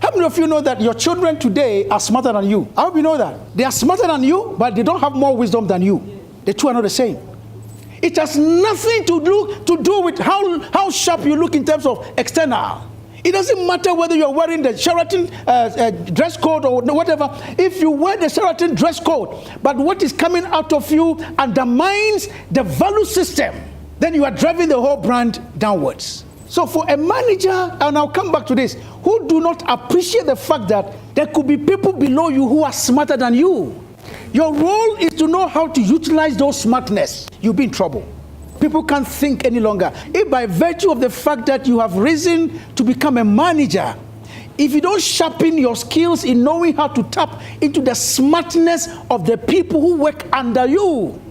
How many of you know that your children today are smarter than you? I hope you know that. They are smarter than you, but they don't have more wisdom than you. The two are not the same. It has nothing to do with how sharp you look in terms of external. It doesn't matter whether you're wearing the Sheraton dress code or whatever. If you wear the Sheraton dress code, but what is coming out of you undermines the value system, then you are driving the whole brand downwards. So for a manager, and I'll come back to this, who do not appreciate the fact that there could be people below you who are smarter than you, your role is to know how to utilize those smartness. You'll be in trouble. People can't think any longer. If by virtue of the fact that you have risen to become a manager, if you don't sharpen your skills in knowing how to tap into the smartness of the people who work under you,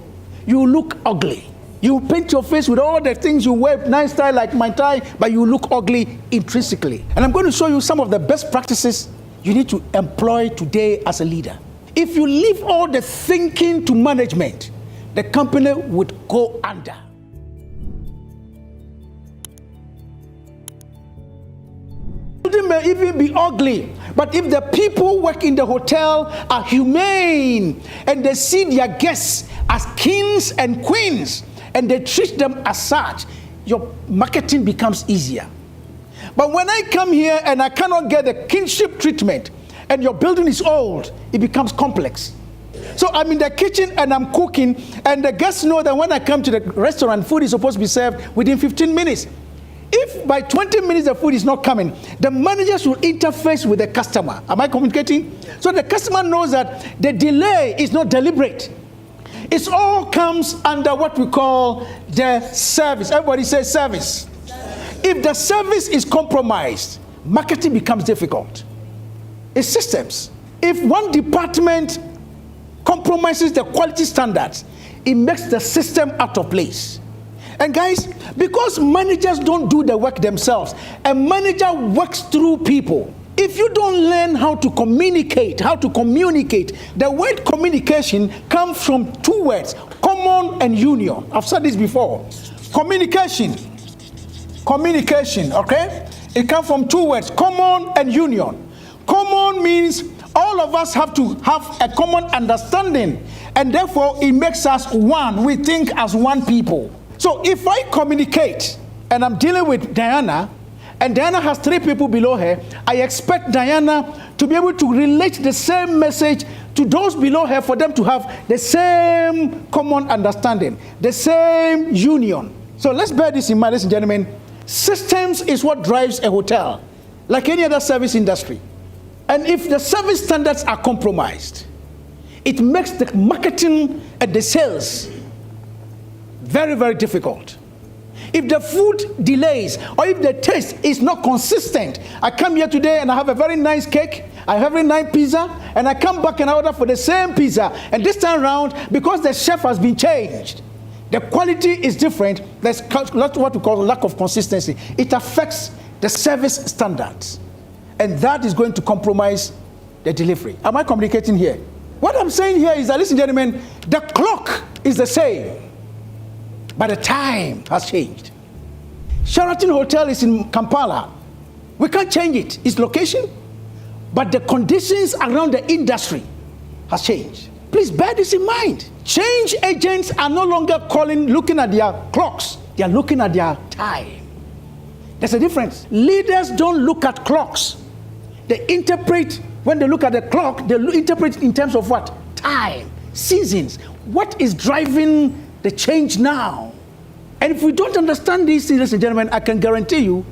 you look ugly. You paint your face with all the things you wear, nice tie like my tie, but you look ugly intrinsically. And I'm going to show you some of the best practices you need to employ today as a leader. If you leave all the thinking to management, the company would go under. It may even be ugly, but if the people who work in the hotel are humane and they see their guests as kings and queens and they treat them as such, your marketing becomes easier. But when I come here and I cannot get the kinship treatment and your building is old, it becomes complex. So I'm in the kitchen and I'm cooking, and the guests know that when I come to the restaurant, food is supposed to be served within 15 minutes. If by 20 minutes the food is not coming, the managers will interface with the customer. Am I communicating? So the customer knows that the delay is not deliberate. It all comes under what we call the service. Everybody says service. If the service is compromised, marketing becomes difficult. It's systems. If one department compromises the quality standards, it makes the system out of place. And guys, because managers don't do the work themselves, a manager works through people. If you don't learn how to communicate, the word communication comes from two words, common and union. I've said this before. Communication, okay? It comes from two words, common and union. Common means all of us have to have a common understanding, and therefore it makes us one. We think as one people. So if I communicate and I'm dealing with Diana, and Diana has 3 people below her, I expect Diana to be able to relate the same message to those below her for them to have the same common understanding, the same union. So let's bear this in mind, ladies and gentlemen. Systems is what drives a hotel, like any other service industry. And if the service standards are compromised, it makes the marketing and the sales very, very difficult. If the food delays or if the taste is not consistent, I come here today and I have a very nice cake, I have a very nice pizza, and I come back and I order for the same pizza. And this time around, because the chef has been changed, the quality is different, there's what we call lack of consistency. It affects the service standards. And that is going to compromise the delivery. Am I communicating here? What I'm saying here is that, listen, gentlemen, the clock is the same, but the time has changed. Sheraton Hotel is in Kampala. We can't change it, its location, but the conditions around the industry has changed. Please bear this in mind. Change agents are no longer looking at their clocks. They are looking at their time. There's a difference. Leaders don't look at clocks. They interpret, when they look at the clock, they interpret in terms of what? Time, seasons. What is driving the change now? And if we don't understand these things, ladies and gentlemen, I can guarantee you,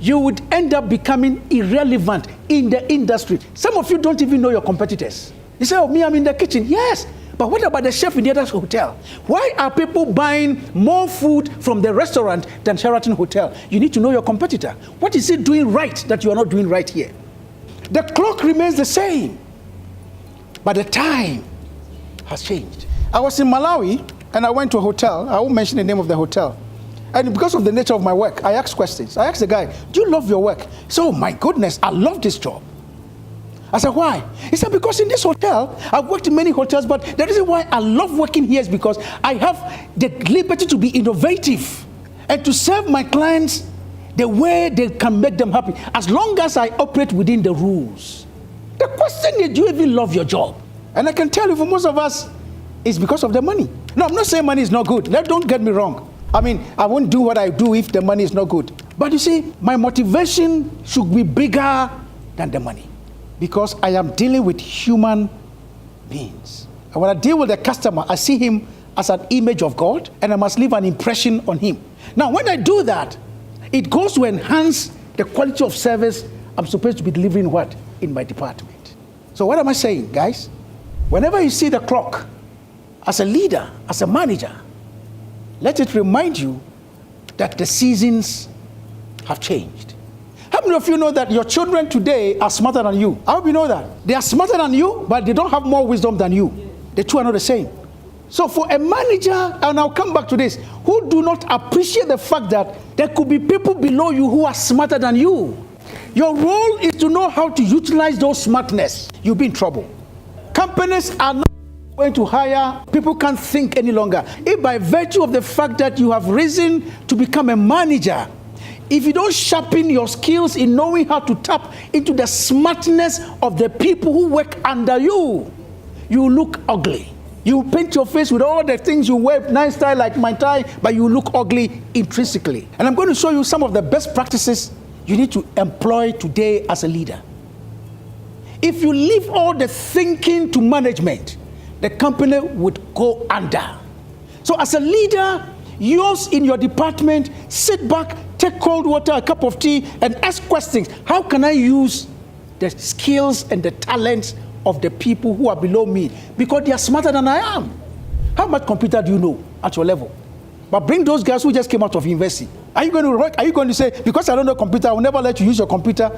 you would end up becoming irrelevant in the industry. Some of you don't even know your competitors. You say, oh, me, I'm in the kitchen. Yes, but what about the chef in the other hotel? Why are people buying more food from the restaurant than Sheraton Hotel? You need to know your competitor. What is it doing right that you are not doing right here? The clock remains the same, but the time has changed. I was in Malawi, and I went to a hotel. I won't mention the name of the hotel. And because of the nature of my work, I asked questions. I asked the guy, do you love your work? He said, oh my goodness, I love this job. I said, why? He said, because in this hotel, I've worked in many hotels, but the reason why I love working here is because I have the liberty to be innovative and to serve my clients the way they can make them happy, as long as I operate within the rules. The question is, do you even love your job? And I can tell you, for most of us, it's because of the money. No, I'm not saying money is not good. Don't get me wrong. I mean, I won't do what I do if the money is not good. But you see, my motivation should be bigger than the money, because I am dealing with human beings. And when I deal with a customer, I see him as an image of God, and I must leave an impression on him. Now, when I do that, it goes to enhance the quality of service I'm supposed to be delivering what? In my department. So what am I saying, guys? Whenever you see the clock, as a leader, as a manager, let it remind you that the seasons have changed. How many of you know that your children today are smarter than you? I hope you know that. They are smarter than you, but they don't have more wisdom than you. The two are not the same. So for a manager, and I'll come back to this, who do not appreciate the fact that there could be people below you who are smarter than you, your role is to know how to utilize those smartness. You'll be in trouble. Companies are not going to hire people can't think any longer. If by virtue of the fact that you have risen to become a manager, if you don't sharpen your skills in knowing how to tap into the smartness of the people who work under you, you look ugly. You paint your face with all the things you wear, nice tie like my tie, but you look ugly intrinsically. And I'm going to show you some of the best practices you need to employ today as a leader. If you leave all the thinking to management, the company would go under. So as a leader, yours in your department, sit back, take cold water, a cup of tea, and ask questions. How can I use the skills and the talents of the people who are below me? Because they are smarter than I am. How much computer do you know at your level? But bring those guys who just came out of university. Are you going to say, because I don't know computer, I will never let you use your computer?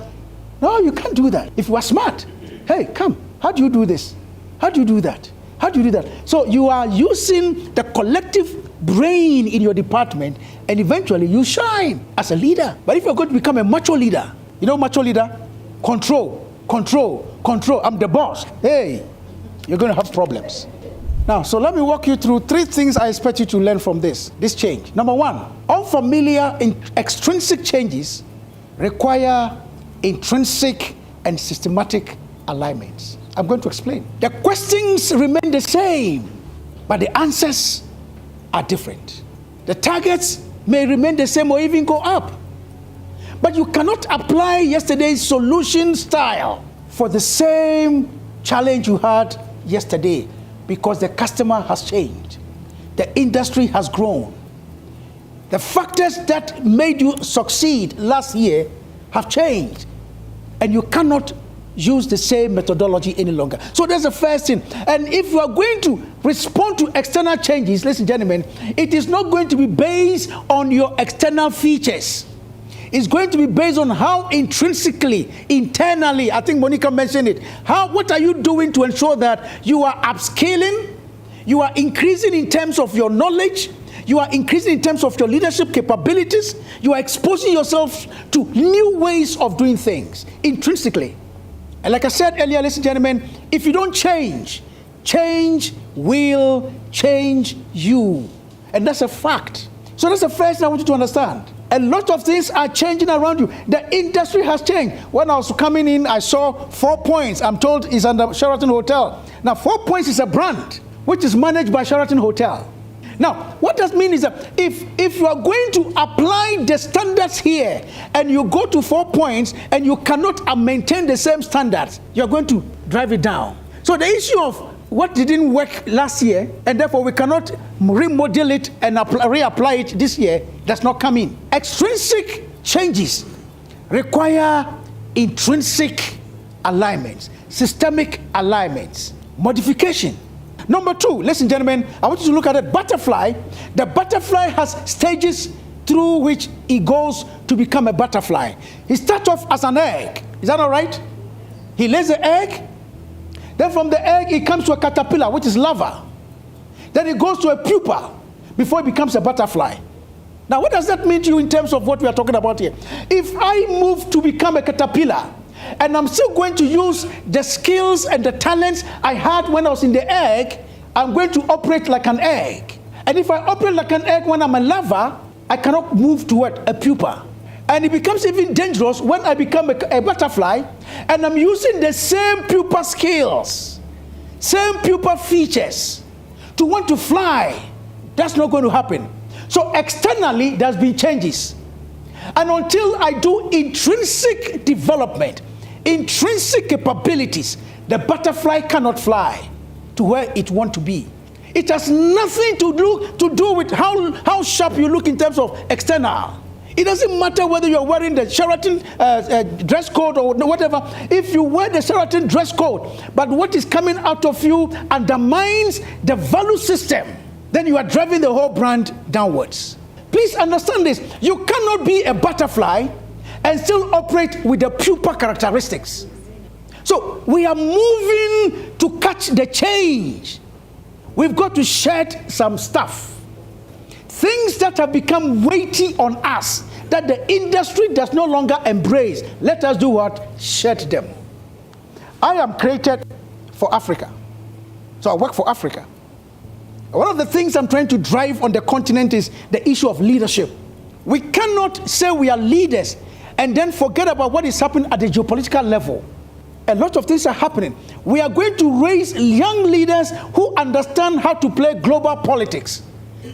No, you can't do that. If you are smart, hey, come, how do you do this? How do you do that? How do you do that? So you are using the collective brain in your department, and eventually you shine as a leader. But if you're going to become a macho leader, you know macho leader? Control, control, control. I'm the boss. Hey, you're going to have problems. Now, so let me walk you through 3 things I expect you to learn from this change. Number 1, unfamiliar extrinsic changes require intrinsic and systematic alignments. I'm going to explain. The questions remain the same, but the answers are different. The targets may remain the same or even go up. But you cannot apply yesterday's solution style for the same challenge you had yesterday, because the customer has changed. The industry has grown. The factors that made you succeed last year have changed, and you cannot use the same methodology any longer. So that's the first thing. And if you are going to respond to external changes, ladies and gentlemen, it is not going to be based on your external features. It's going to be based on how intrinsically, internally, I think Monica mentioned it, what are you doing to ensure that you are upscaling, you are increasing in terms of your knowledge, you are increasing in terms of your leadership capabilities, you are exposing yourself to new ways of doing things intrinsically. And like I said earlier, ladies and gentlemen, if you don't change, change will change you. And that's a fact. So that's the first thing I want you to understand. A lot of things are changing around you. The industry has changed. When I was coming in, I saw 4 Points. I'm told it's under Sheraton Hotel. Now, 4 Points is a brand which is managed by Sheraton Hotel. Now, what that means is that if you are going to apply the standards here and you go to 4 Points and you cannot maintain the same standards, you're going to drive it down. So the issue of what didn't work last year, and therefore we cannot remodel it and reapply it this year, does not come in. Extrinsic changes require intrinsic alignments, systemic alignments, modification. Number 2, ladies and gentlemen, I want you to look at a butterfly. The butterfly has stages through which it goes to become a butterfly. He starts off as an egg. Is that all right? He lays the egg. Then from the egg, it comes to a caterpillar, which is larva. Then it goes to a pupa before it becomes a butterfly. Now, what does that mean to you in terms of what we are talking about here? If I move to become a caterpillar, and I'm still going to use the skills and the talents I had when I was in the egg, I'm going to operate like an egg. And if I operate like an egg when I'm a larva, I cannot move toward a pupa. And it becomes even dangerous when I become a butterfly and I'm using the same pupa skills, same pupa features to want to fly. That's not going to happen. So externally, there's been changes. And until I do intrinsic development, intrinsic capabilities, the butterfly cannot fly to where it wants to be. It has nothing to do with how sharp you look in terms of external. It doesn't matter whether you're wearing the Sheraton dress code or whatever. If you wear the Sheraton dress code, but what is coming out of you undermines the value system, then you are driving the whole brand downwards. Please understand this. You cannot be a butterfly and still operate with the pupa characteristics. So we are moving to catch the change. We've got to shed some stuff. Things that have become weighty on us, that the industry does no longer embrace. Let us do what? Shed them. I am created for Africa. So I work for Africa. One of the things I'm trying to drive on the continent is the issue of leadership. We cannot say we are leaders and then forget about what is happening at the geopolitical level. A lot of things are happening. We are going to raise young leaders who understand how to play global politics.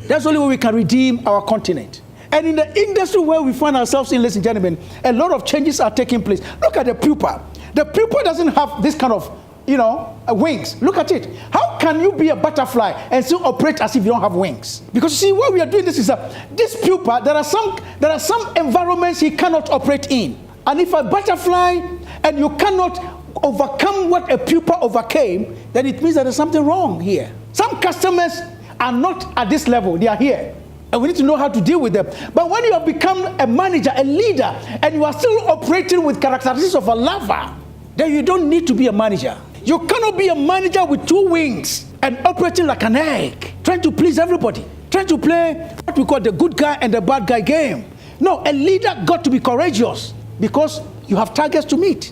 That's the only way we can redeem our continent. And in the industry where we find ourselves in, ladies and gentlemen, a lot of changes are taking place. Look at the pupa. The pupa doesn't have this kind of, wings. Look at it. How can you be a butterfly and still operate as if you don't have wings? Because you see, what we are doing this pupa, there are some environments he cannot operate in. And if a butterfly and you cannot overcome what a pupa overcame, then it means that there's something wrong here. Some customers are not at this level, they are here. And we need to know how to deal with them. But when you have become a manager, a leader, and you are still operating with characteristics of a lover, then you don't need to be a manager. You cannot be a manager with two wings and operating like an egg, trying to please everybody, trying to play what we call the good guy and the bad guy game. No, a leader got to be courageous because you have targets to meet.